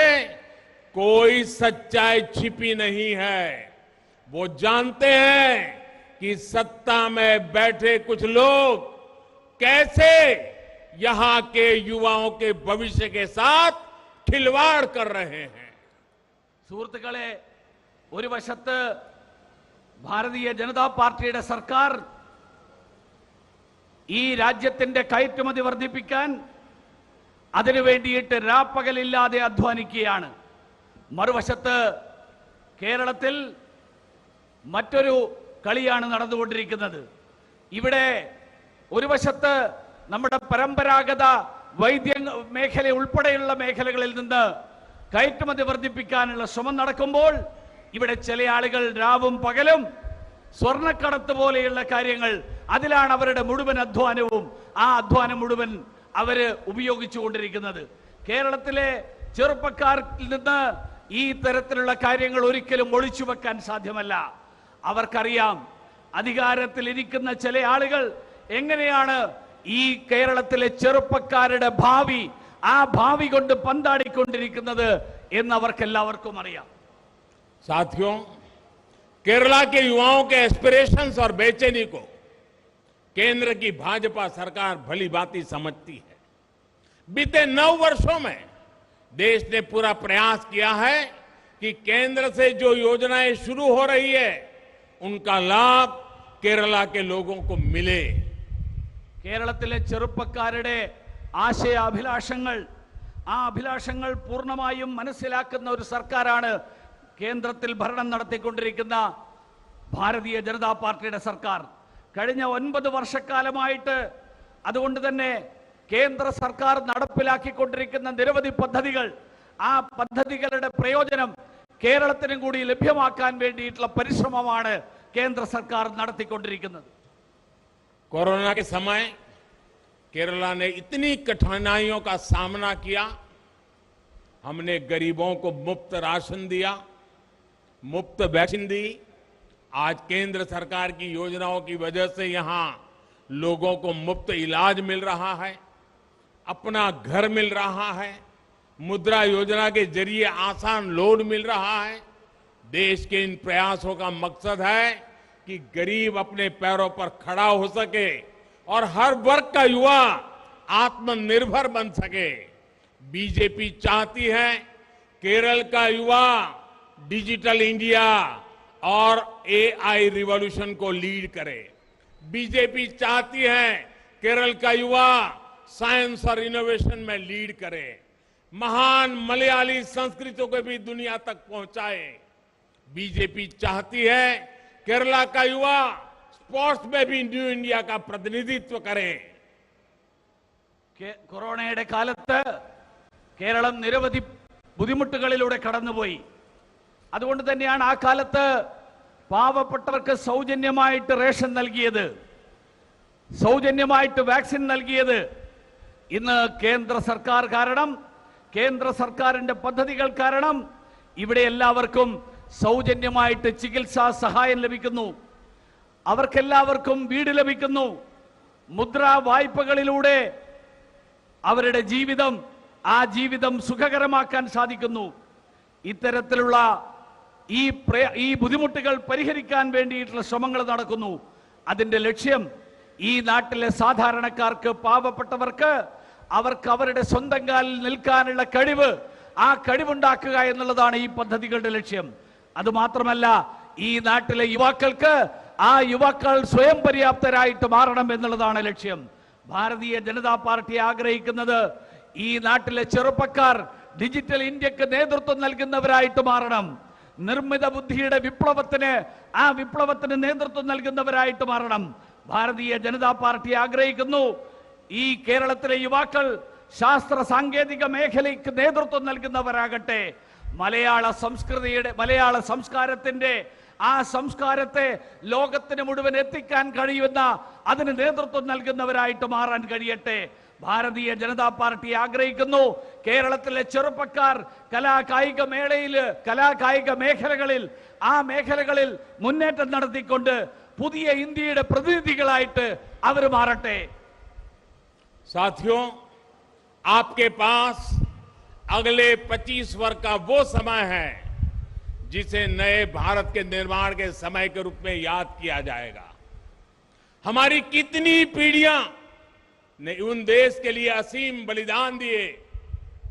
कोई सच्चाई छिपी नहीं है। वो जानते हैं कि सत्ता में बैठे कुछ लोग कैसे यहां के युवाओं के भविष्य के साथ खिलवाड़ कर रहे हैं. സുഹൃത്തുക്കളെ, ഒരു വശത്ത് ഭാരതീയ ജനതാ പാർട്ടിയുടെ സർക്കാർ ഈ രാജ്യത്തിന്റെ കയറ്റുമതി വർദ്ധിപ്പിക്കാൻ അതിനു വേണ്ടിയിട്ട് രാപ്പകലില്ലാതെ അധ്വാനിക്കുകയാണ്. മറുവശത്ത് കേരളത്തിൽ മറ്റൊരു കളിയാണ് നടന്നുകൊണ്ടിരിക്കുന്നത്. ഇവിടെ ഒരു വശത്ത് നമ്മുടെ പരമ്പരാഗത വൈദ്യ മേഖല ഉൾപ്പെടെയുള്ള മേഖലകളിൽ നിന്ന് കയറ്റുമതി വർദ്ധിപ്പിക്കാനുള്ള ശ്രമം നടക്കുമ്പോൾ ഇവിടെ ചില ആളുകൾ രാവും പകലും സ്വർണ്ണക്കടത്ത് പോലെയുള്ള കാര്യങ്ങൾ, അതിലാണ് അവരുടെ മുഴുവൻ അധ്വാനവും, ആ അധ്വാനം മുഴുവൻ അവര് ഉപയോഗിച്ചുകൊണ്ടിരിക്കുന്നത്. കേരളത്തിലെ ചെറുപ്പക്കാരിൽ നിന്ന് ഈ തരത്തിലുള്ള കാര്യങ്ങൾ ഒരിക്കലും ഒളിച്ചു വെക്കാൻ സാധ്യമല്ല. അവർക്കറിയാം അധികാരത്തിൽ ഇരിക്കുന്ന ചില ആളുകൾ എങ്ങനെയാണ് ഈ കേരളത്തിലെ ചെറുപ്പക്കാരുടെ ഭാവി, ആ ഭാവി കൊണ്ട് പന്താടിക്കൊണ്ടിരിക്കുന്നത് എന്ന് അവർക്കെല്ലാവർക്കും അറിയാം. साथियों, केरला के युवाओं के एस्पिरेशंस और बेचैनी को केंद्र की भाजपा सरकार भली भांति समझती है. बीते 9 वर्षों में देश ने पूरा प्रयास किया है कि केंद्र से जो योजनाएं शुरू हो रही है उनका लाभ केरला के लोगों को मिले. കേരളത്തിലെ ചെറുപ്പക്കാരുടെ ആശയാഭിലാഷങ്ങൾ, ആ അഭിലാഷങ്ങൾ പൂർണ്ണമായും മനസ്സിലാക്കുന്ന ഒരു സർക്കാരാണ് കേന്ദ്രത്തിൽ ഭരണം നടത്തിക്കൊണ്ടിരിക്കുന്ന ഭാരതീയ ജനതാ പാർട്ടിയുടെ സർക്കാർ. കഴിഞ്ഞ 9 വർഷക്കാലമായിട്ട് അതുകൊണ്ട് തന്നെ കേന്ദ്ര സർക്കാർ നടപ്പിലാക്കിക്കൊണ്ടിരിക്കുന്ന നിരവധി പദ്ധതികൾ, ആ പദ്ധതികളുടെ പ്രയോജനം കേരളത്തിനും കൂടി ലഭ്യമാക്കാൻ വേണ്ടിയിട്ടുള്ള പരിശ്രമമാണ് കേന്ദ്ര സർക്കാർ നടത്തിക്കൊണ്ടിരിക്കുന്നത്. कोरोना के समय केरला ने इतनी कठिनाइयों का सामना किया. हमने गरीबों को मुफ्त राशन दिया, मुफ्त वैक्सीन दी. आज केंद्र सरकार की योजनाओं की वजह से यहां लोगों को मुफ्त इलाज मिल रहा है, अपना घर मिल रहा है, मुद्रा योजना के जरिए आसान लोन मिल रहा है. देश के इन प्रयासों का मकसद है कि गरीब अपने पैरों पर खड़ा हो सके और हर वर्ग का युवा आत्मनिर्भर बन सके. बीजेपी चाहती है केरल का युवा डिजिटल इंडिया, और एआई रिवॉल्यूशन को लीड करे। बीजेपी चाहती है केरल का युवा साइंस और इनोवेशन में लीड करे, महान मलयाली संस्कृतियों को भी दुनिया तक पहुंचाए। बीजेपी चाहती है केरला का युवा स्पोर्ट्स में भी न्यू इंडिया का प्रतिनिधित्व करे। കൊറോണയുടെ കാലത്ത് കേരളം നിരവധി ബുദ്ധിമുട്ടുകളിലൂടെ കടന്നുപോയി. അതുകൊണ്ട് തന്നെയാണ് ആ കാലത്ത് പാവപ്പെട്ടവർക്ക് സൗജന്യമായിട്ട് റേഷൻ നൽകിയത്, സൗജന്യമായിട്ട് വാക്സിൻ നൽകിയത്. ഇന്ന് കേന്ദ്ര സർക്കാർ കാരണം, കേന്ദ്ര സർക്കാരിന്റെ പദ്ധതികൾ കാരണം ഇവിടെ എല്ലാവർക്കും സൗജന്യമായിട്ട് ചികിത്സാ സഹായം ലഭിക്കുന്നു. അവർക്കെല്ലാവർക്കും വീട് ലഭിക്കുന്നു. മുദ്രാ വായ്പകളിലൂടെ അവരുടെ ജീവിതം, ആ ജീവിതം സുഖകരമാക്കാൻ സാധിക്കുന്നു. ഇത്തരത്തിലുള്ള ഈ ബുദ്ധിമുട്ടുകൾ പരിഹരിക്കാൻ വേണ്ടിയിട്ടുള്ള ശ്രമങ്ങൾ നടക്കുന്നു. അതിന്റെ ലക്ഷ്യം ഈ നാട്ടിലെ സാധാരണക്കാർക്ക്, പാവപ്പെട്ടവർക്ക് അവർക്ക് അവരുടെ സ്വന്തം കാലിൽ നിൽക്കാനുള്ള കഴിവ്, ആ കഴിവുണ്ടാക്കുക എന്നുള്ളതാണ് ഈ പദ്ധതികളുടെ ലക്ഷ്യം. അതുമാത്രമല്ല, ഈ നാട്ടിലെ യുവാക്കൾക്ക് ആ യുവാക്കൾ സ്വയം പര്യാപ്തരായിട്ട് മാറണം എന്നുള്ളതാണ് ലക്ഷ്യം. ഭാരതീയ ജനതാ പാർട്ടി ആഗ്രഹിക്കുന്നത് ഈ നാട്ടിലെ ചെറുപ്പക്കാർ ഡിജിറ്റൽ ഇന്ത്യക്ക് നേതൃത്വം നൽകുന്നവരായിട്ട് മാറണം. നിർമ്മിത ബുദ്ധിയുടെ ആ വിപ്ലവത്തിന് നേതൃത്വം നൽകുന്നവരായിട്ട് മാറണം. ഭാരതീയ ജനതാ പാർട്ടി ആഗ്രഹിക്കുന്നു ഈ കേരളത്തിലെ യുവാക്കൾ ശാസ്ത്ര സാങ്കേതിക മേഖലയ്ക്ക് നേതൃത്വം നൽകുന്നവരാകട്ടെ. മലയാള സംസ്കാരത്തിന്റെ ആ സംസ്കാരത്തെ ലോകത്തിന് മുഴുവൻ എത്തിക്കാൻ കഴിയുന്ന, അതിന് നേതൃത്വം നൽകുന്നവരായിട്ട് മാറാൻ കഴിയട്ടെ. ഭാരതീയ ജനതാ പാർട്ടി ആഗ്രഹിക്കുന്നു കേരളത്തിലെ ചെറുപ്പക്കാർ കലാകായിക മേഖലകളിൽ ആ മേഖലകളിൽ മുന്നേറ്റം നടത്തിക്കൊണ്ട് പുതിയ ഇന്ത്യയുടെ പ്രതിനിധികളായിട്ട് അവർ മാറട്ടെ. साथियों, आपके पास अगले 25 वर्ष का वो समय है जिसे नए भारत के निर्माण के समय के रूप में याद किया जाएगा। हमारी कितनी पीढ़ियां ने उन देश के लिए असीम बलिदान दिए,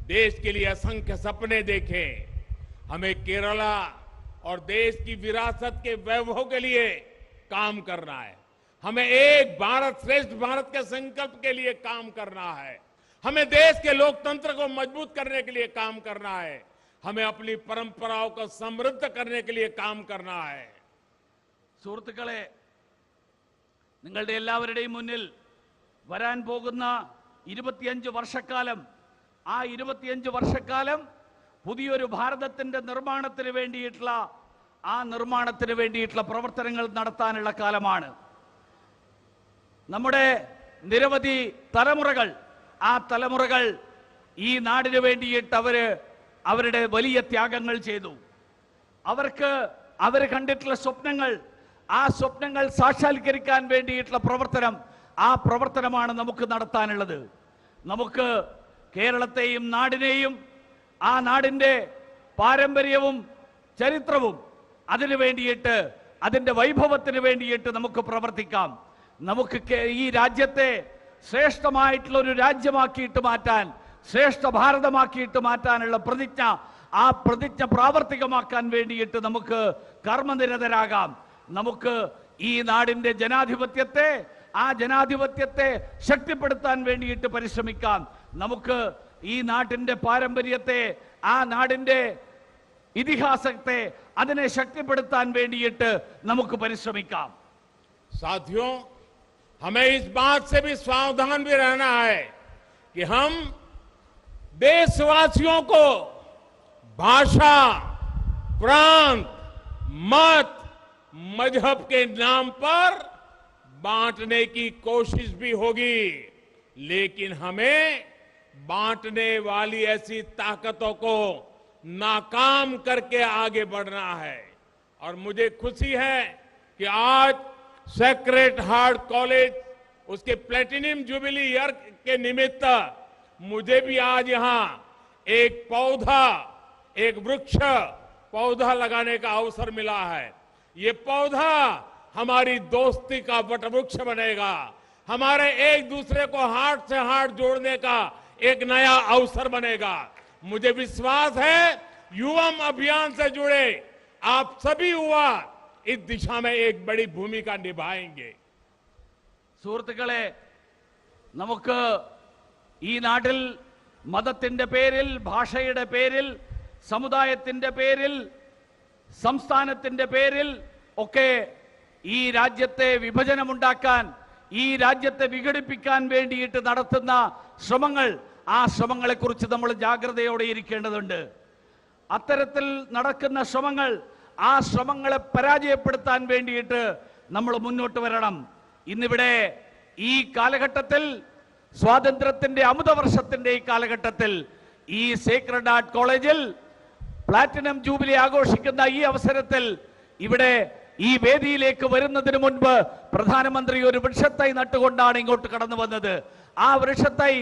देश के लिए असंख्य सपने देखे। हमें केरला और देश की विरासत के वैभव के लिए काम करना है। हमें एक भारत श्रेष्ठ भारत के संकल्प के लिए काम करना है। हमें देश के लोकतंत्र को मजबूत करने के लिए काम करना है। हमें अपनी परंपराओं को समृद्ध करने के लिए काम करना है. സുഹൃത്തുക്കളെ, നിങ്ങളുടെ എല്ലാവരുടെയും മുന്നിൽ വരാൻ പോകുന്ന 25 വർഷക്കാലം, ആ 25 വർഷക്കാലം പുതിയൊരു ഭാരതത്തിന്റെ നിർമ്മാണത്തിന് വേണ്ടിയിട്ടുള്ള പ്രവർത്തനങ്ങൾ നടത്താനുള്ള കാലമാണ്. നമ്മുടെ നിരവധി തലമുറകൾ, ആ തലമുറകൾ ഈ നാടിനു വേണ്ടിയിട്ട് അവരുടെ വലിയ ത്യാഗങ്ങൾ ചെയ്തു. അവർ കണ്ടിട്ടുള്ള സ്വപ്നങ്ങൾ, ആ സ്വപ്നങ്ങൾ സാക്ഷാത്കരിക്കാൻ വേണ്ടിയിട്ടുള്ള പ്രവർത്തനം, ആ പ്രവർത്തനമാണ് നമുക്ക് നടത്താനുള്ളത്. നമുക്ക് കേരളത്തെയും നാടിനെയും ആ നാടിന്റെ പാരമ്പര്യവും ചരിത്രവും അതിനു വേണ്ടിയിട്ട്, അതിന്റെ വൈഭവത്തിന് വേണ്ടിയിട്ട് നമുക്ക് പ്രവർത്തിക്കാം. നമുക്ക് ഈ രാജ്യത്തെ ശ്രേഷ്ഠമായിട്ടുള്ള ഒരു രാജ്യമാക്കിയിട്ട് മാറ്റാൻ, ശ്രേഷ്ഠ ഭാരതമാക്കിയിട്ട് മാറ്റാനുള്ള ആ പ്രതിജ്ഞ പ്രാവർത്തികമാക്കാൻ വേണ്ടിയിട്ട് നമുക്ക് കർമ്മനിരതരാകാം. നമുക്ക് ഈ നാടിന്റെ ജനാധിപത്യത്തെ ശക്തിപ്പെടുത്താൻ വേണ്ടിയിട്ട് പരിശ്രമിക്കാം. നമുക്ക് ഈ നാട്ടിന്റെ പാരമ്പര്യത്തെ, ആ നാടിന്റെ ഇതിഹാസത്തെ, അതിനെ ശക്തിപ്പെടുത്താൻ വേണ്ടിയിട്ട് നമുക്ക് പരിശ്രമിക്കാം. साथियों, हमें इस बात से भी सावधान भी रहना है कि हम देशवासियों को भाषा, प्रांत, मत, मजहब के नाम पर बांटने की कोशिश भी होगी, लेकिन हमें बांटने वाली ऐसी ताकतों को नाकाम करके आगे बढ़ना है. और मुझे खुशी है कि आज सेक्रेड हार्ट कॉलेज उसके प्लेटिनम जुबिली ईयर के निमित्त मुझे भी आज यहां एक वृक्ष पौधा लगाने का अवसर मिला है. ये पौधा हमारी दोस्ती का वटवृक्ष बनेगा, हमारे एक दूसरे को हार्ट से हार्ट जोड़ने का एक नया अवसर बनेगा. मुझे विश्वास है युवम अभियान से जुड़े आप सभी युवा इस दिशा में एक बड़ी भूमिका निभाएंगे। സുഹൃത്തുക്കളെ, നമുക്ക് ഈ നാട്ടിൽ മതത്തിന്റെ പേരിൽ, ഭാഷയുടെ പേരിൽ, സമുദായത്തിന്റെ പേരിൽ, സംസ്ഥാനത്തിന്റെ പേരിൽ ഒക്കെ ഈ രാജ്യത്തെ വിഭജനമുണ്ടാക്കാൻ, ഈ രാജ്യത്തെ വിഘടിപ്പിക്കാൻ വേണ്ടിയിട്ട് നടത്തുന്ന ശ്രമങ്ങൾ, ആ ശ്രമങ്ങളെക്കുറിച്ച് നമ്മൾ ജാഗ്രതയോടെ ഇരിക്കേണ്ടതുണ്ട്. അത്തരത്തിൽ നടക്കുന്ന ശ്രമങ്ങൾ, ആ ശ്രമങ്ങളെ പരാജയപ്പെടുത്താൻ വേണ്ടിയിട്ട് നമ്മൾ മുന്നോട്ട് വരണം. ഇന്നിവിടെ ഈ കാലഘട്ടത്തിൽ, സ്വാതന്ത്ര്യത്തിന്റെ അമൃതവർഷത്തിന്റെ ഈ കാലഘട്ടത്തിൽ, ഈ സേക്രഡ് ഹാർട്ട് കോളേജിൽ പ്ലാറ്റിനം ജൂബിലി ആഘോഷിക്കുന്ന ഈ അവസരത്തിൽ ഇവിടെ ഈ വേദിയിലേക്ക് വരുന്നതിന് മുൻപ് പ്രധാനമന്ത്രി ഒരു വൃക്ഷത്തൈ നട്ടുകൊണ്ടാണ് ഇങ്ങോട്ട് കടന്നു വന്നത്. ആ വൃക്ഷത്തൈ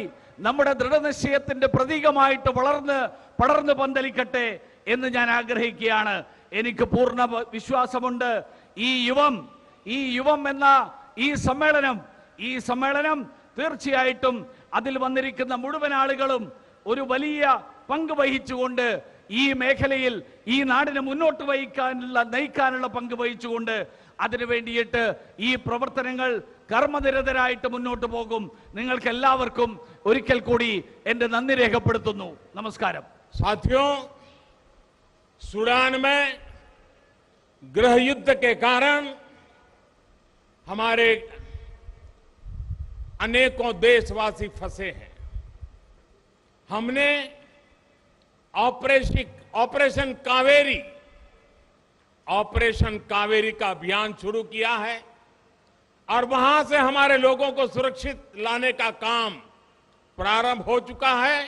നമ്മുടെ ദൃഢനിശ്ചയത്തിന്റെ പ്രതീകമായിട്ട് പടർന്ന് പന്തലിക്കട്ടെ എന്ന് ഞാൻ ആഗ്രഹിക്കുകയാണ്. എനിക്ക് പൂർണ്ണ വിശ്വാസമുണ്ട് ഈ യുവം എന്ന ഈ സമ്മേളനം തീർച്ചയായിട്ടും അതിൽ വന്നിരിക്കുന്ന മുഴുവൻ ആളുകളും ഒരു വലിയ പങ്ക് വഹിച്ചുകൊണ്ട്, ഈ മേഖലയിൽ ഈ നാടിനെ മുന്നോട്ട് നയിക്കാനുള്ള പങ്ക് വഹിച്ചുകൊണ്ട് അതിനു വേണ്ടിയിട്ട് ഈ പ്രവർത്തനങ്ങൾ കർമ്മനിരതരായിട്ട് മുന്നോട്ട് പോകും. നിങ്ങൾക്ക് എല്ലാവർക്കും ഒരിക്കൽ കൂടി എന്റെ നന്ദി രേഖപ്പെടുത്തുന്നു. നമസ്കാരം. साथियों, सूडान में गृह युद्ध के कारण हमारे अनेकों देशवासी फंसे हैं। हमने ऑपरेशन कावेरी का अभियान शुरू किया है और वहां से हमारे लोगों को सुरक्षित लाने का काम प्रारंभ हो चुका है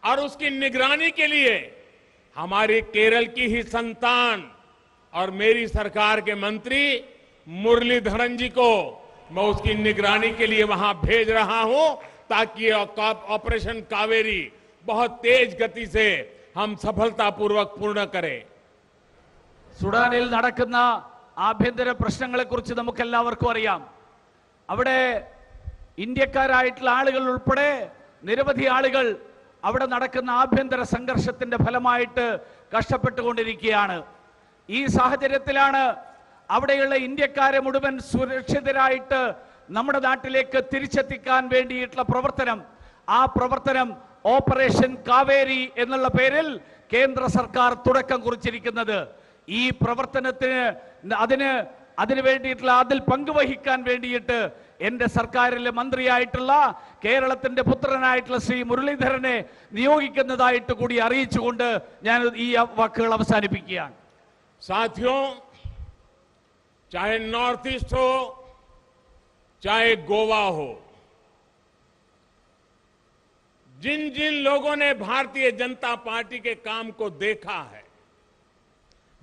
और उसकी निगरानी के लिए हमारी केरल की ही संतान और मेरी सरकार के मंत्री मुरलीधरन जी को मैं उसकी निगरानी के लिए वहां भेज रहा हूं ताकि ऑपरेशन कावेरी बहुत तेज गति से हम सफलतापूर्वक पूर्ण करें. സുഡാനിൽ നടക്കുന്ന ആഭ്യന്തര പ്രശ്നങ്ങളെക്കുറിച്ച് നമുക്ക് എല്ലാവർക്കും അറിയാം. അവിടെ ഇന്ത്യക്കാരായിട്ടുള്ള ആളുകൾ ഉൾപ്പെടെ നിരവധി ആളുകൾ അവിടെ നടക്കുന്ന ആഭ്യന്തര സംഘർഷത്തിന്റെ ഫലമായിട്ട് കഷ്ടപ്പെട്ടുകൊണ്ടിരിക്കുകയാണ്. ഈ സാഹചര്യത്തിലാണ് അവിടെയുള്ള ഇന്ത്യക്കാരെ മുഴുവൻ സുരക്ഷിതരായിട്ട് നമ്മുടെ നാട്ടിലേക്ക് തിരിച്ചെത്തിക്കാൻ വേണ്ടിയിട്ടുള്ള പ്രവർത്തനം, ആ പ്രവർത്തനം ഓപ്പറേഷൻ കാവേരി എന്നുള്ള പേരിൽ കേന്ദ്ര സർക്കാർ തുടക്കം കുറിച്ചിരിക്കുന്നത്. ഈ പ്രവർത്തനത്തിന് അതിന് വേണ്ടിയിട്ടുള്ള അതിൽ പങ്കുവഹിക്കാൻ വേണ്ടിയിട്ട് എന്റെ സർക്കാരിലെ മന്ത്രിയായിട്ടുള്ള കേരളത്തിന്റെ പുത്രനായിട്ടുള്ള ശ്രീ മുരളീധരനെ നിയോഗിക്കുന്നതായിട്ട് കൂടി അറിയിച്ചുകൊണ്ട് ഞാൻ ഈ വാക്കുകൾ അവസാനിപ്പിക്കുകയാണ്. साथियों, चाहे नॉर्थ ईस्ट हो, चाहे गोवा हो, जिन जिन लोगों ने भारतीय जनता पार्टी के काम को देखा है,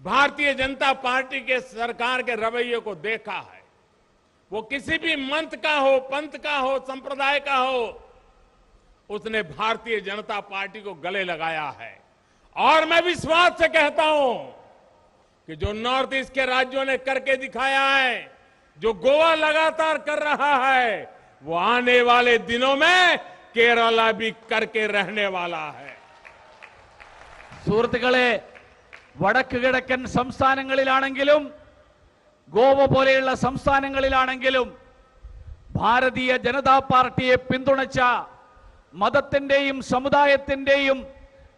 भारतीय जनता पार्टी के सरकार के रवैये को देखा है, वो किसी भी मंत का हो, पंथ का हो, संप्रदाय का हो, उसने भारतीय जनता पार्टी को गले लगाया है. और मैं विश्वास से कहता हूं कि जो नॉर्थ ईस्ट के राज्यों ने करके दिखाया है, जो गोवा लगातार कर रहा है, वो आने वाले दिनों में केरला भी करके रहने वाला है. സുഹൃത്തുക്കളെ, വടക്ക് കിഴക്കൻ സംസ്ഥാനങ്ങളിലാണെങ്കിലും ഗോവ പോലെയുള്ള സംസ്ഥാനങ്ങളിലാണെങ്കിലും ഭാരതീയ ജനതാ പാർട്ടിയെ പിന്തുണച്ച മതത്തിന്റെയും സമുദായത്തിന്റെയും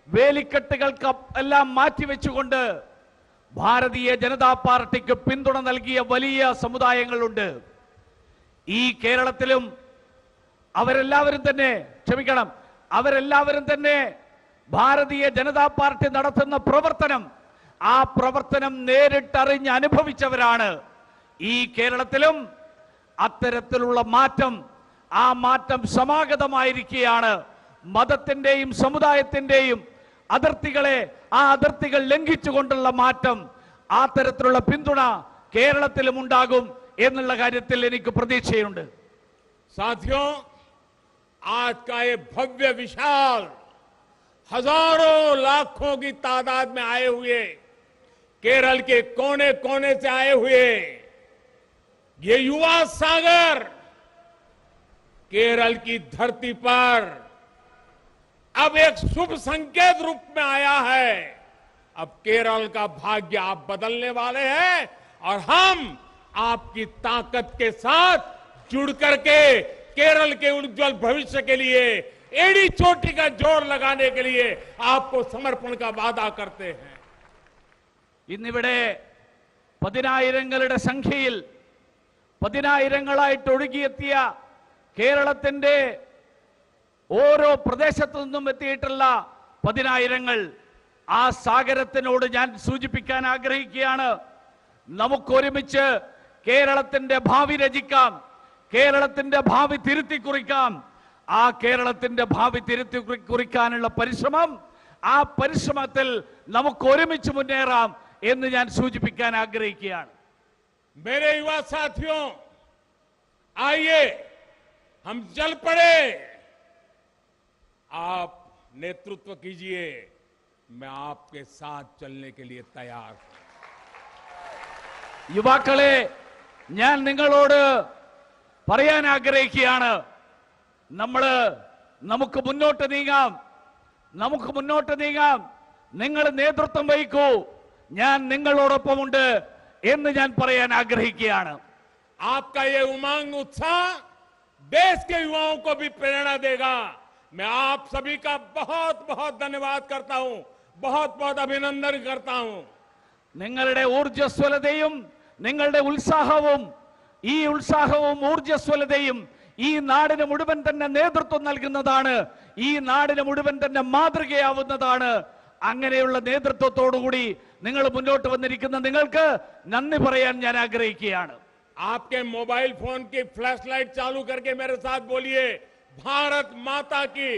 വേലിക്കെട്ടുകൾക്ക് എല്ലാം മാറ്റിവെച്ചുകൊണ്ട് ഭാരതീയ ജനതാ പാർട്ടിക്ക് പിന്തുണ നൽകിയ വലിയ സമുദായങ്ങളുണ്ട്. ഈ കേരളത്തിലും അവരെല്ലാവരും തന്നെ ഭാരതീയ ജനതാ പാർട്ടി നടത്തുന്ന പ്രവർത്തനം, ആ പ്രവർത്തനം നേരിട്ടറിഞ്ഞ് അനുഭവിച്ചവരാണ്. ഈ കേരളത്തിലും അത്തരത്തിലുള്ള മാറ്റം, ആ മാറ്റം സമാഗതമായിരിക്കുകയാണ്. മതത്തിന്റെയും സമുദായത്തിന്റെയും അതിർത്തികൾ ലംഘിച്ചുകൊണ്ടുള്ള മാറ്റം, ആ തരത്തിലുള്ള പിന്തുണ കേരളത്തിലും ഉണ്ടാകും എന്നുള്ള കാര്യത്തിൽ എനിക്ക് പ്രതീക്ഷയുണ്ട്. साथियों, आज का ये भव्य विशाल हजारों लाखों की तादाद में आए हुए, केरल के कोने कोने से आए हुए ये युवा सागर केरल की धरती पर अब एक शुभ संकेत रूप में आया है. अब केरल का भाग्य आप बदलने वाले हैं और हम आपकी ताकत के साथ जुड़ करके केरल के उज्जवल भविष्य के लिए एड़ी चोटी का जोर लगाने के लिए आपको समर्पण का वादा करते हैं। ഇന്നിവിടെ പതിനായിരങ്ങളുടെ സംഖ്യയിൽ പതിനായിരങ്ങളായിട്ട് ഒഴുകിയെത്തിയ കേരളത്തിന്റെ ഓരോ പ്രദേശത്തു നിന്നും എത്തിയിട്ടുള്ള പതിനായിരങ്ങൾ ആ സാഗരത്തിനോട് ഞാൻ സൂചിപ്പിക്കാൻ ആഗ്രഹിക്കുകയാണ്. നമുക്ക് ഒരുമിച്ച് കേരളത്തിന്റെ ഭാവി രചിക്കാം, കേരളത്തിന്റെ ഭാവി തിരുത്തി കുറിക്കാം. ആ കേരളത്തിന്റെ ഭാവി തിരുത്തി കുറിക്കാനുള്ള പരിശ്രമം, ആ പരിശ്രമത്തിൽ നമുക്ക് ഒരുമിച്ച് മുന്നേറാം എന്ന് ഞാൻ സൂചിപ്പിക്കാൻ ആഗ്രഹിക്കുകയാണ്. मेरे युवा साथियों, आइए हम चल पड़े। आप नेतृत्व कीजिए, मैं आपके साथ चलने के लिए तैयार हूं। യുവാക്കളെ, ഞാൻ നിങ്ങളോട് പറയാൻ ആഗ്രഹിക്കുകയാണ്, നമുക്ക് മുന്നോട്ട് നീങ്ങാം, നമുക്ക് മുന്നോട്ട് നീങ്ങാം. നിങ്ങൾ നേതൃത്വം വഹിക്കൂ, ഞാൻ നിങ്ങളോടൊപ്പമുണ്ട് എന്ന് ഞാൻ പറയാൻ ആഗ്രഹിക്കുകയാണ്. आपका ये उमंग उत्साह देश के युवाओं को भी प्रेरणा देगा। मैं आप सभी का बहुत बहुत धन्यवाद करता हूं, बहुत बहुत अभिनंदन करता हूं। നിങ്ങളുടെ ഊർജ്ജസ്വലതയും നിങ്ങളുടെ ഉത്സാഹവും, ഈ ഉത്സാഹവും ഊർജ്ജസ്വലതയും ഈ നാടിന് മുഴുവൻ തന്നെ നേതൃത്വം നൽകുന്നതാണ്, ഈ നാടിന് മുഴുവൻ തന്നെ മാതൃകയാവുന്നതാണ്. അങ്ങനെയുള്ള നേതൃത്വത്തോടുകൂടി നിങ്ങൾ മുന്നോട്ട് വന്നിരിക്കുന്ന നിങ്ങൾക്ക് നന്ദി പറയാൻ ഞാൻ ആഗ്രഹിക്കുകയാണ്. आपके मोबाइल फोन की फ्लैश लाइट चालू करके मेरे साथ बोलिए, भारत माता की।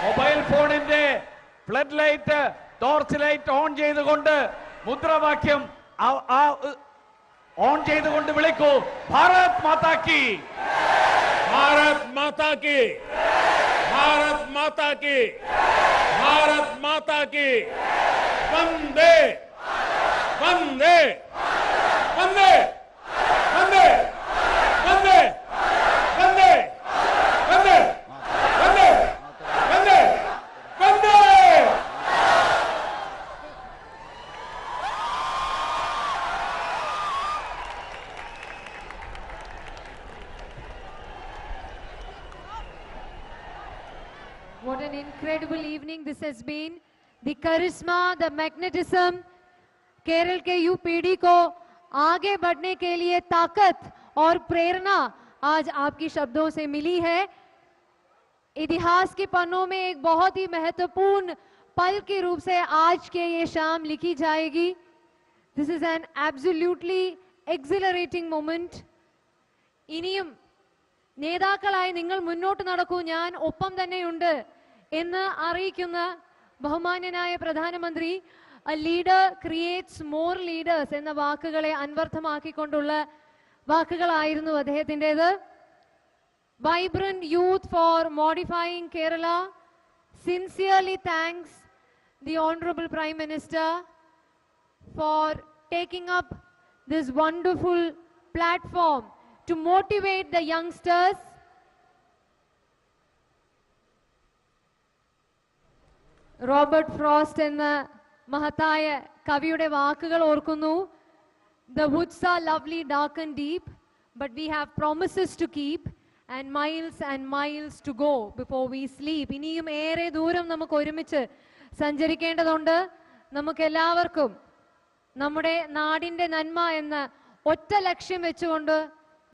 മൊബൈൽ ഫോണിന്റെ flood light, torch light on ചെയ്തുകൊണ്ട് മുദ്രാവാക്യം ഓൺ ചെയ്തുകൊണ്ട് വിളിക്കൂ, ഭാരത് മാതാ കി, भारत माता की, भारत माता की, भारत माता की। वंदे वंदे वंदे वंदे वंदे वंदे वंदे वंदे वंदे वंदे। What an incredible evening this has been. The charisma, the magnetism, Kerala के युवा पीढ़ी को आगे बढ़ने के लिए ताकत और प्रेरणा आज आपकी शब्दों से मिली है। इतिहास के पन्नों में एक बहुत ही महत्वपूर्ण पल के रूप से आज के ये शाम लिखी जाएगी। This is an absolutely exhilarating moment. ഇനിയും നേതാക്കളായി നിങ്ങൾ മുന്നോട്ട് നടക്കൂ, ഞാൻ ഒപ്പം തന്നെയുണ്ട് എന്ന് അറിയിക്കുന്ന ബഹുമാന്യനായ പ്രധാനമന്ത്രി, a leader creates more leaders എന്ന വാക്കുകളെ അന്വർത്ഥമാക്കിക്കൊണ്ടുള്ള വാക്കുകളായിരുന്നു അദ്ദേഹത്തിൻ്റെത്. Vibrant youth for modifying Kerala sincerely thanks the Honorable Prime Minister for taking up this wonderful platform to motivate the youngsters. Robert frost എന്ന മഹത്തായ കവിയുടെ വാക്കുകൾ ഓർക്കുന്നു. The woods are lovely, dark and deep, but we have promises to keep and miles to go before we sleep. ഇനിയും ഏറെ ദൂരം നമുക്ക് ഒരുമിച്ച് സഞ്ചരിക്കേണ്ടതുണ്ട്. നമുക്കെല്ലാവർക്കും നമ്മുടെ നാടിന്റെ നന്മ എന്ന ഒറ്റ ലക്ഷ്യം വെച്ചുകൊണ്ട്